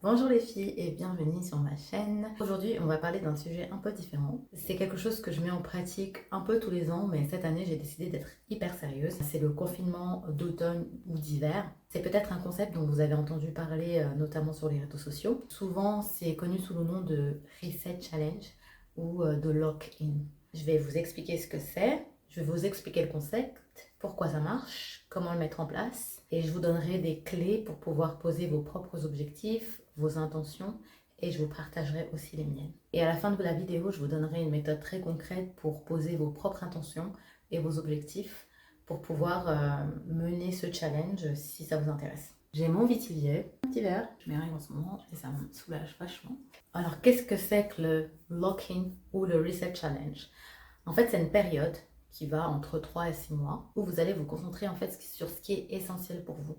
Bonjour les filles et bienvenue sur ma chaîne. Aujourd'hui, on va parler d'un sujet un peu différent. C'est quelque chose que je mets en pratique un peu tous les ans, mais cette année, j'ai décidé d'être hyper sérieuse. C'est le confinement d'automne ou d'hiver. C'est peut-être un concept dont vous avez entendu parler, notamment sur les réseaux sociaux. Souvent, c'est connu sous le nom de Reset Challenge ou de Lock-in. Je vais vous expliquer ce que c'est. Je vais vous expliquer le concept, pourquoi ça marche, comment le mettre en place, et je vous donnerai des clés pour pouvoir poser vos propres objectifs, vos intentions, et je vous partagerai aussi les miennes. Et à la fin de la vidéo, je vous donnerai une méthode très concrète pour poser vos propres intentions et vos objectifs pour pouvoir mener ce challenge si ça vous intéresse. J'ai mon vitivier, un petit verre, je m'y en ce moment et ça me soulage vachement. Alors qu'est-ce que c'est que le lock-in ou le reset challenge? En fait, c'est une période qui va entre 3 et 6 mois où vous allez vous concentrer en fait sur ce qui est essentiel pour vous,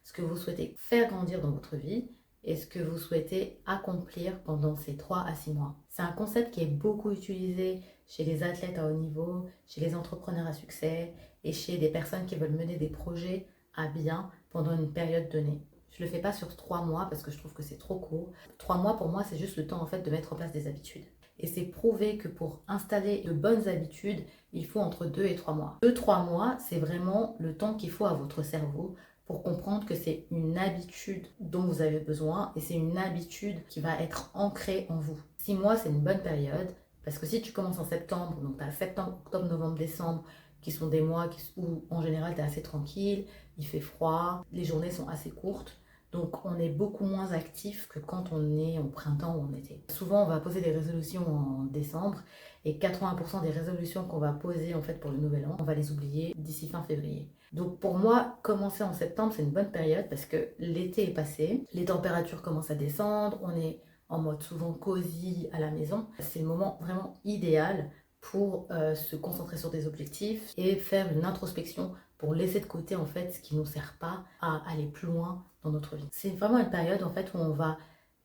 ce que vous souhaitez faire grandir dans votre vie et ce que vous souhaitez accomplir pendant ces 3 à 6 mois. C'est un concept qui est beaucoup utilisé chez les athlètes à haut niveau, chez les entrepreneurs à succès et chez des personnes qui veulent mener des projets à bien pendant une période donnée. Je ne le fais pas sur 3 mois parce que je trouve que c'est trop court. 3 mois pour moi, c'est juste le temps en fait de mettre en place des habitudes. Et c'est prouvé que pour installer de bonnes habitudes, il faut entre 2 et 3 mois. 2-3 mois, c'est vraiment le temps qu'il faut à votre cerveau pour comprendre que c'est une habitude dont vous avez besoin et c'est une habitude qui va être ancrée en vous. 6 mois, c'est une bonne période parce que si tu commences en septembre, donc tu as septembre, octobre, novembre, décembre, qui sont des mois où en général tu es assez tranquille, il fait froid, les journées sont assez courtes. Donc on est beaucoup moins actif que quand on est au printemps ou en été. Souvent on va poser des résolutions en décembre et 80% des résolutions qu'on va poser en fait pour le nouvel an, on va les oublier d'ici fin février. Donc pour moi, commencer en septembre, c'est une bonne période parce que l'été est passé, les températures commencent à descendre, on est en mode souvent cosy à la maison. C'est le moment vraiment idéal pour se concentrer sur des objectifs et faire une introspection pour laisser de côté en fait ce qui ne nous sert pas à aller plus loin dans notre vie. C'est vraiment une période en fait où on va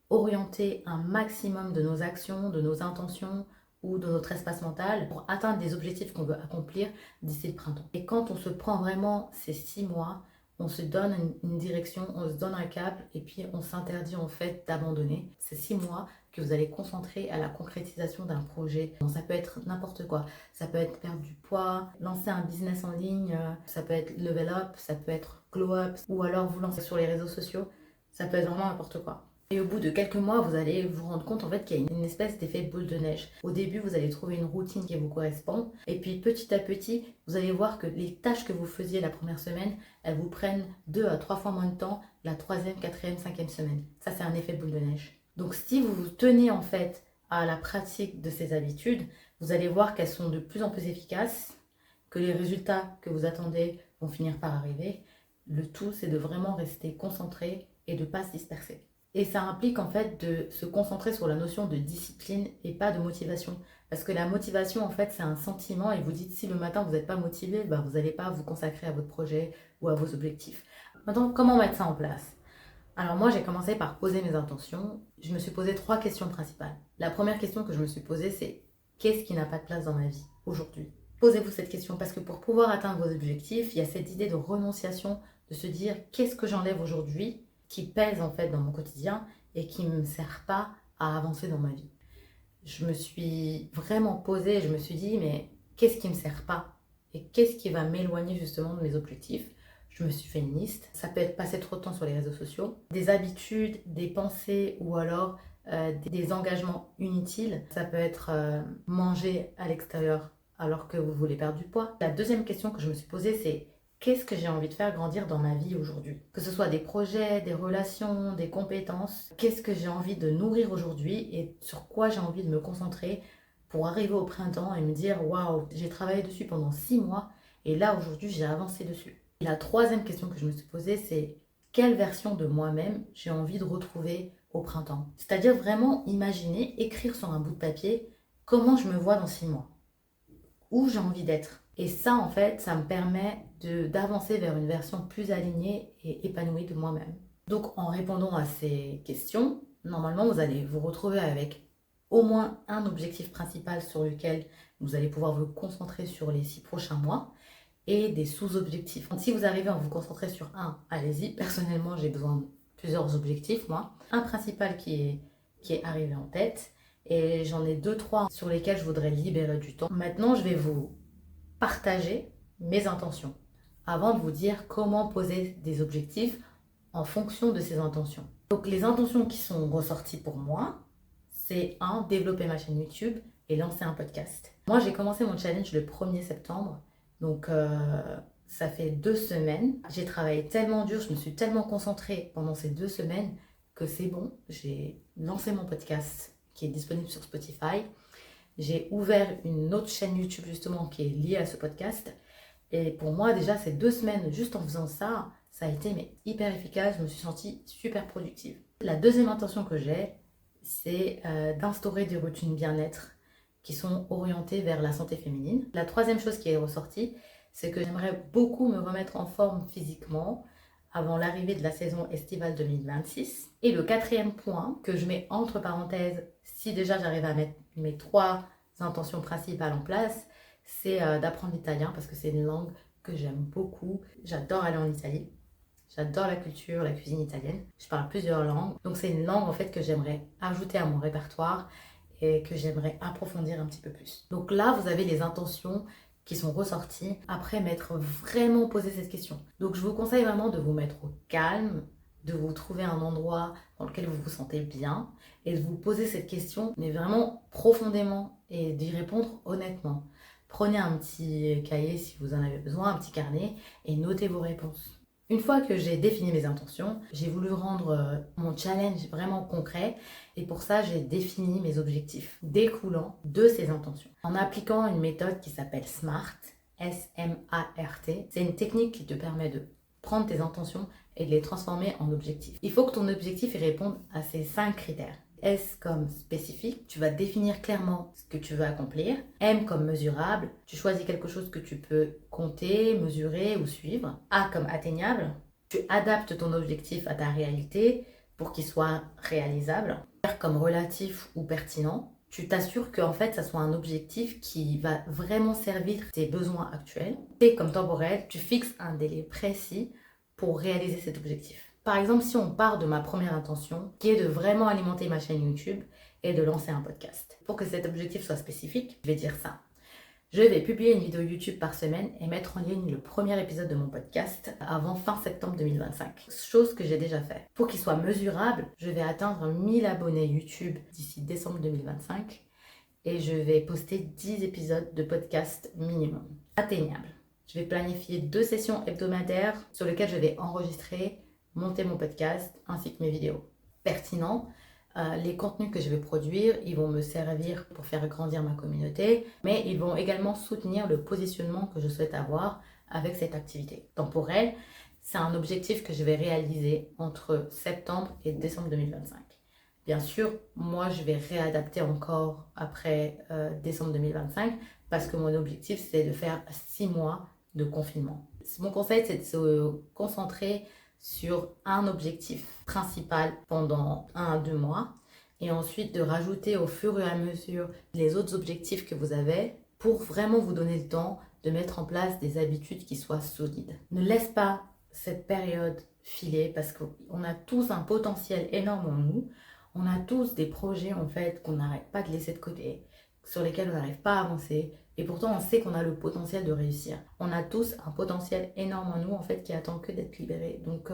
orienter un maximum de nos actions, de nos intentions ou de notre espace mental pour atteindre des objectifs qu'on veut accomplir d'ici le printemps. Et quand on se prend vraiment ces 6 mois, on se donne une direction, on se donne un cap et puis on s'interdit en fait d'abandonner. Ces 6 mois que vous allez concentrer à la concrétisation d'un projet. Bon, ça peut être n'importe quoi. Ça peut être perdre du poids, lancer un business en ligne, ça peut être level up, ça peut être glow up, ou alors vous lancer sur les réseaux sociaux. Ça peut être vraiment n'importe quoi. Et au bout de quelques mois, vous allez vous rendre compte en fait qu'il y a une espèce d'effet boule de neige. Au début, vous allez trouver une routine qui vous correspond. Et puis petit à petit, vous allez voir que les tâches que vous faisiez la première semaine, elles vous prennent 2 à 3 fois moins de temps la troisième, quatrième, cinquième semaine. Ça, c'est un effet boule de neige. Donc si vous vous tenez en fait à la pratique de ces habitudes, vous allez voir qu'elles sont de plus en plus efficaces, que les résultats que vous attendez vont finir par arriver. Le tout, c'est de vraiment rester concentré et de ne pas se disperser. Et ça implique en fait de se concentrer sur la notion de discipline et pas de motivation. Parce que la motivation, en fait, c'est un sentiment et vous dites si le matin vous n'êtes pas motivé, bah, vous n'allez pas vous consacrer à votre projet ou à vos objectifs. Maintenant, comment mettre ça en place? Alors moi, j'ai commencé par poser mes intentions. Je me suis posé 3 questions principales. La première question que je me suis posée, c'est qu'est-ce qui n'a pas de place dans ma vie aujourd'hui? Posez-vous cette question parce que pour pouvoir atteindre vos objectifs, il y a cette idée de renonciation, de se dire qu'est-ce que j'enlève aujourd'hui qui pèse en fait dans mon quotidien et qui ne me sert pas à avancer dans ma vie. Je me suis vraiment posée et je me suis dit mais qu'est-ce qui ne me sert pas et qu'est-ce qui va m'éloigner justement de mes objectifs. Je me suis fait une liste. Ça peut être passer trop de temps sur les réseaux sociaux, des habitudes, des pensées ou alors des engagements inutiles. Ça peut être manger à l'extérieur alors que vous voulez perdre du poids. La deuxième question que je me suis posée, c'est qu'est-ce que j'ai envie de faire grandir dans ma vie aujourd'hui? Que ce soit des projets, des relations, des compétences, qu'est-ce que j'ai envie de nourrir aujourd'hui et sur quoi j'ai envie de me concentrer pour arriver au printemps et me dire waouh, j'ai travaillé dessus pendant 6 mois et là aujourd'hui j'ai avancé dessus. Et la troisième question que je me suis posée, c'est quelle version de moi-même j'ai envie de retrouver au printemps? C'est-à-dire vraiment imaginer, écrire sur un bout de papier comment je me vois dans 6 mois, où j'ai envie d'être. Et ça, en fait, ça me permet d'avancer vers une version plus alignée et épanouie de moi-même. Donc, en répondant à ces questions, normalement, vous allez vous retrouver avec au moins un objectif principal sur lequel vous allez pouvoir vous concentrer sur les 6 prochains mois et des sous-objectifs. Si vous arrivez à vous concentrer sur un, allez-y. Personnellement, j'ai besoin plusieurs objectifs, moi. Un principal qui est arrivé en tête et j'en ai deux, trois sur lesquels je voudrais libérer du temps. Maintenant, je vais vous partager mes intentions avant de vous dire comment poser des objectifs en fonction de ces intentions. Donc les intentions qui sont ressorties pour moi, c'est développer ma chaîne YouTube et lancer un podcast. Moi, j'ai commencé mon challenge le 1er septembre, donc ça fait 2 semaines. J'ai travaillé tellement dur, je me suis tellement concentrée pendant ces 2 semaines que c'est bon. J'ai lancé mon podcast qui est disponible sur Spotify. J'ai ouvert une autre chaîne YouTube justement qui est liée à ce podcast. Et pour moi, déjà, ces 2 semaines, juste en faisant ça, ça a été hyper efficace. Je me suis sentie super productive. La deuxième intention que j'ai, c'est d'instaurer des routines bien-être qui sont orientées vers la santé féminine. La troisième chose qui est ressortie, c'est que j'aimerais beaucoup me remettre en forme physiquement avant l'arrivée de la saison estivale 2026. Et le quatrième point que je mets entre parenthèses, si déjà j'arrive à mettre mes 3 intentions principales en place, c'est d'apprendre l'italien parce que c'est une langue que j'aime beaucoup. J'adore aller en Italie. J'adore la culture, la cuisine italienne. Je parle plusieurs langues. Donc c'est une langue en fait que j'aimerais ajouter à mon répertoire et que j'aimerais approfondir un petit peu plus. Donc là, vous avez les intentions qui sont ressorties après m'être vraiment posé cette question. Donc je vous conseille vraiment de vous mettre au calme, de vous trouver un endroit dans lequel vous vous sentez bien et de vous poser cette question, mais vraiment profondément et d'y répondre honnêtement. Prenez un petit cahier si vous en avez besoin, un petit carnet et notez vos réponses. Une fois que j'ai défini mes intentions, j'ai voulu rendre mon challenge vraiment concret et pour ça, j'ai défini mes objectifs découlant de ces intentions. En appliquant une méthode qui s'appelle SMART, S-M-A-R-T, c'est une technique qui te permet de prendre tes intentions et de les transformer en objectifs. Il faut que ton objectif réponde à ces 5 critères. S comme spécifique, tu vas définir clairement ce que tu veux accomplir. M comme mesurable, tu choisis quelque chose que tu peux compter, mesurer ou suivre. A comme atteignable, tu adaptes ton objectif à ta réalité pour qu'il soit réalisable. R comme relatif ou pertinent, tu t'assures qu'en fait ça soit un objectif qui va vraiment servir tes besoins actuels. T comme temporel, tu fixes un délai précis pour réaliser cet objectif. Par exemple, si on part de ma première intention, qui est de vraiment alimenter ma chaîne YouTube et de lancer un podcast. Pour que cet objectif soit spécifique, je vais dire ça. Je vais publier une vidéo YouTube par semaine et mettre en ligne le premier épisode de mon podcast avant fin septembre 2025. Chose que j'ai déjà fait. Pour qu'il soit mesurable, je vais atteindre 1000 abonnés YouTube d'ici décembre 2025 et je vais poster 10 épisodes de podcast minimum. Atteignable. Je vais planifier 2 sessions hebdomadaires sur lesquelles je vais enregistrer, monter mon podcast ainsi que mes vidéos. Pertinent, les contenus que je vais produire, ils vont me servir pour faire grandir ma communauté, mais ils vont également soutenir le positionnement que je souhaite avoir avec cette activité. Temporel, c'est un objectif que je vais réaliser entre septembre et décembre 2025. Bien sûr, moi je vais réadapter encore après décembre 2025 parce que mon objectif c'est de faire 6 mois de confinement. Mon conseil c'est de se concentrer sur un objectif principal pendant 1 à 2 mois et ensuite de rajouter au fur et à mesure les autres objectifs que vous avez pour vraiment vous donner le temps de mettre en place des habitudes qui soient solides. Ne laisse pas cette période filer parce qu'on a tous un potentiel énorme en nous. On a tous des projets en fait qu'on n'arrête pas de laisser de côté, sur lesquels on n'arrive pas à avancer. Et pourtant, on sait qu'on a le potentiel de réussir. On a tous un potentiel énorme en nous, en fait, qui attend que d'être libéré. Donc,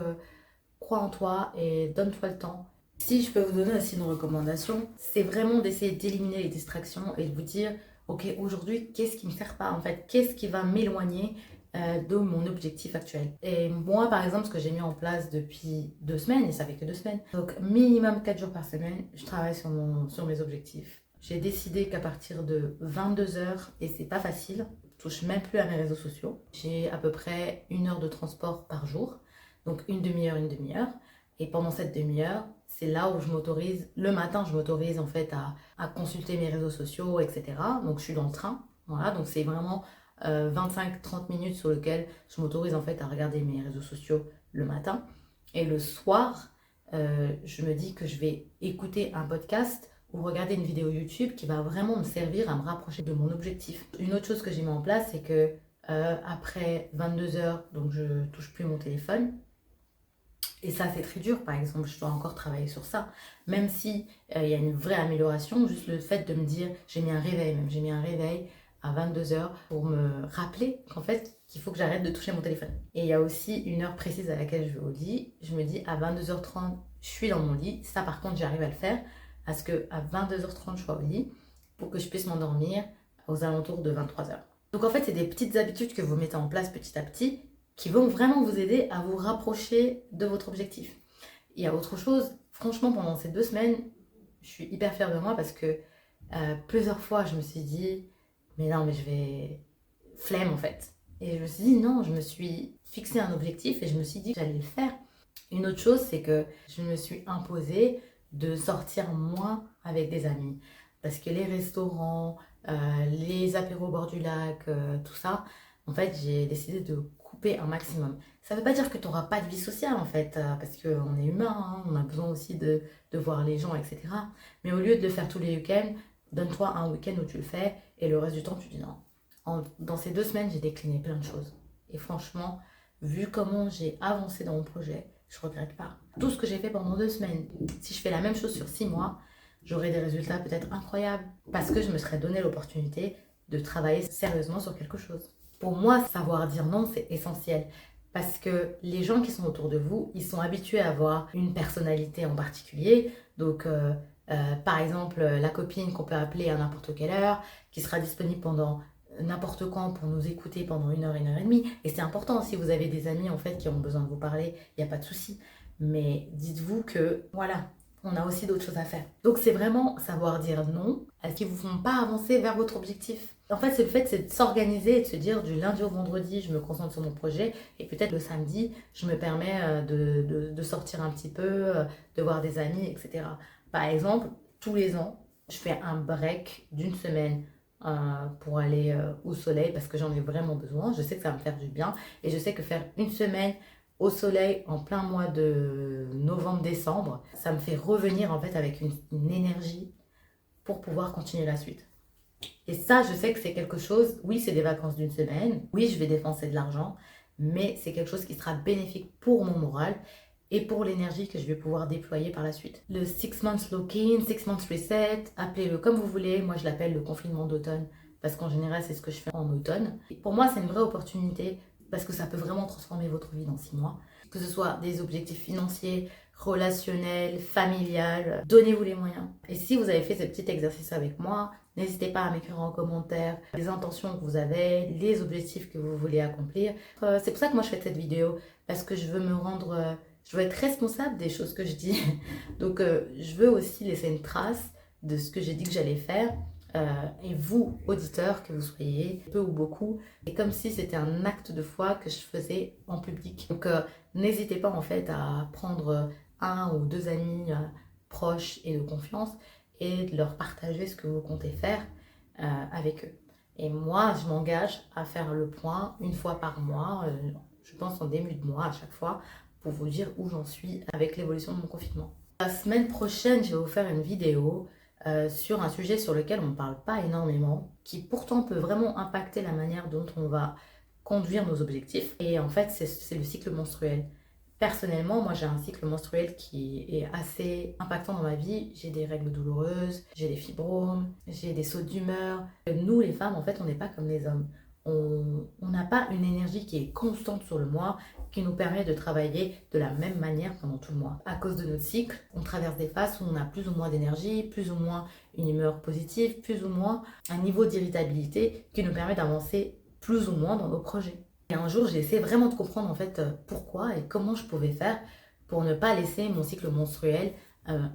crois en toi et donne-toi le temps. Si je peux vous donner aussi une recommandation, c'est vraiment d'essayer d'éliminer les distractions et de vous dire, ok, aujourd'hui, qu'est-ce qui ne me sert pas, en fait? Qu'est-ce qui va m'éloigner de mon objectif actuel? Et moi, par exemple, ce que j'ai mis en place depuis 2 semaines, et ça fait que 2 semaines, donc minimum 4 jours par semaine, je travaille sur mes objectifs. J'ai décidé qu'à partir de 22h, et c'est pas facile, je touche même plus à mes réseaux sociaux. J'ai à peu près 1 heure de transport par jour, donc une demi-heure. Et pendant cette demi-heure, c'est là où je m'autorise, le matin, je m'autorise en fait à consulter mes réseaux sociaux, etc. Donc je suis dans le train, voilà, donc c'est vraiment 25-30 minutes sur lesquelles je m'autorise en fait à regarder mes réseaux sociaux le matin. Et le soir, je me dis que je vais écouter un podcast ou regarder une vidéo YouTube qui va vraiment me servir à me rapprocher de mon objectif. Une autre chose que j'ai mis en place, c'est que après 22h, donc je touche plus mon téléphone. Et ça, c'est très dur, par exemple, je dois encore travailler sur ça. Même si il y a une vraie amélioration, juste le fait de me dire, j'ai mis un réveil même, j'ai mis un réveil à 22 h pour me rappeler qu'en fait, qu'il faut que j'arrête de toucher mon téléphone. Et il y a aussi une heure précise à laquelle je vais au lit. Je me dis, à 22 h 30, je suis dans mon lit. Ça, par contre, j'arrive à le faire. Parce qu'à 22 h 30, je sois au lit pour que je puisse m'endormir aux alentours de 23 h. Donc en fait, c'est des petites habitudes que vous mettez en place petit à petit qui vont vraiment vous aider à vous rapprocher de votre objectif. Il y a autre chose, franchement, pendant ces 2 semaines, je suis hyper fière de moi parce que plusieurs fois, je me suis dit, mais non, mais je vais... Flemme en fait. Et je me suis dit, non, je me suis fixé un objectif et je me suis dit que j'allais le faire. Une autre chose, c'est que je me suis imposée de sortir moins avec des amis. Parce que les restaurants, les apéros au bord du lac, tout ça, en fait, j'ai décidé de couper un maximum. Ça ne veut pas dire que tu n'auras pas de vie sociale, en fait, parce qu'on est humain, hein, on a besoin aussi de voir les gens, etc. Mais au lieu de le faire tous les week-ends, donne-toi un week-end où tu le fais et le reste du temps, tu dis non. Dans ces 2 semaines, j'ai décliné plein de choses. Et franchement, vu comment j'ai avancé dans mon projet, je ne regrette pas. Tout ce que j'ai fait pendant 2 semaines, si je fais la même chose sur 6 mois, j'aurai des résultats peut-être incroyables. Parce que je me serais donné l'opportunité de travailler sérieusement sur quelque chose. Pour moi, savoir dire non, c'est essentiel. Parce que les gens qui sont autour de vous, ils sont habitués à avoir une personnalité en particulier. Donc, par exemple, la copine qu'on peut appeler à n'importe quelle heure, qui sera disponible pendant n'importe quand pour nous écouter pendant 1 heure, 1 heure et demie. Et c'est important, si vous avez des amis en fait qui ont besoin de vous parler, il n'y a pas de souci. Mais dites-vous que voilà, on a aussi d'autres choses à faire. Donc c'est vraiment savoir dire non à ce qui ne vous font pas avancer vers votre objectif. En fait, c'est de s'organiser et de se dire du lundi au vendredi, je me concentre sur mon projet et peut-être le samedi, je me permets de sortir un petit peu, de voir des amis, etc. Par exemple, tous les ans, je fais un break d'1 semaine pour aller au soleil parce que j'en ai vraiment besoin. Je sais que ça va me faire du bien et je sais que faire 1 semaine au soleil en plein mois de novembre-décembre, ça me fait revenir en fait avec une énergie pour pouvoir continuer la suite. Et ça, je sais que c'est quelque chose, oui, c'est des vacances d'1 semaine, oui, je vais dépenser de l'argent, mais c'est quelque chose qui sera bénéfique pour mon moral et pour l'énergie que je vais pouvoir déployer par la suite. Le 6 months lock-in, 6 months reset, appelez-le comme vous voulez, moi je l'appelle le confinement d'automne parce qu'en général c'est ce que je fais en automne. Et pour moi c'est une vraie opportunité parce que ça peut vraiment transformer votre vie dans 6 mois. Que ce soit des objectifs financiers, relationnels, familial, donnez-vous les moyens. Et si vous avez fait ce petit exercice avec moi, n'hésitez pas à m'écrire en commentaire les intentions que vous avez, les objectifs que vous voulez accomplir. C'est pour ça que moi je fais cette vidéo, parce que je veux me rendre... je veux être responsable des choses que je dis. Donc je veux aussi laisser une trace de ce que j'ai dit que j'allais faire. Et vous, auditeurs, que vous soyez peu ou beaucoup, et comme si c'était un acte de foi que je faisais en public. Donc n'hésitez pas en fait à prendre 1 ou 2 amis proches et de confiance et de leur partager ce que vous comptez faire avec eux. Et moi, je m'engage à faire le point 1 fois par mois, je pense en début de mois à chaque fois, pour vous dire où j'en suis avec l'évolution de mon confinement. La semaine prochaine, je vais vous faire une vidéo sur un sujet sur lequel on ne parle pas énormément, qui pourtant peut vraiment impacter la manière dont on va conduire nos objectifs. Et en fait, c'est le cycle menstruel. Personnellement, moi j'ai un cycle menstruel qui est assez impactant dans ma vie. J'ai des règles douloureuses, j'ai des fibromes, j'ai des sautes d'humeur. Nous les femmes, en fait, on n'est pas comme les hommes. On n'a pas une énergie qui est constante sur le mois, qui nous permet de travailler de la même manière pendant tout le mois. À cause de notre cycle, on traverse des phases où on a plus ou moins d'énergie, plus ou moins une humeur positive, plus ou moins un niveau d'irritabilité qui nous permet d'avancer plus ou moins dans nos projets. Et un jour, j'ai essayé vraiment de comprendre en fait pourquoi et comment je pouvais faire pour ne pas laisser mon cycle menstruel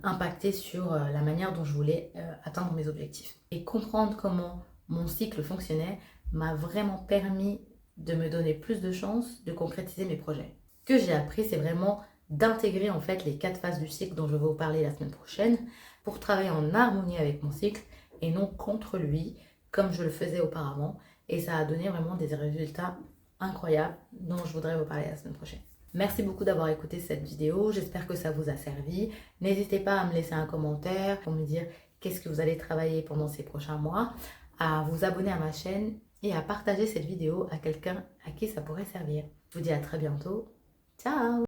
impacter sur la manière dont je voulais atteindre mes objectifs. Et comprendre comment mon cycle fonctionnait m'a vraiment permis de me donner plus de chances de concrétiser mes projets. Ce que j'ai appris, c'est vraiment d'intégrer en fait les 4 phases du cycle dont je vais vous parler la semaine prochaine pour travailler en harmonie avec mon cycle et non contre lui comme je le faisais auparavant. Et ça a donné vraiment des résultats incroyables dont je voudrais vous parler la semaine prochaine. Merci beaucoup d'avoir écouté cette vidéo, j'espère que ça vous a servi. N'hésitez pas à me laisser un commentaire pour me dire qu'est-ce que vous allez travailler pendant ces prochains mois, à vous abonner à ma chaîne et à partager cette vidéo à quelqu'un à qui ça pourrait servir. Je vous dis à très bientôt. Ciao!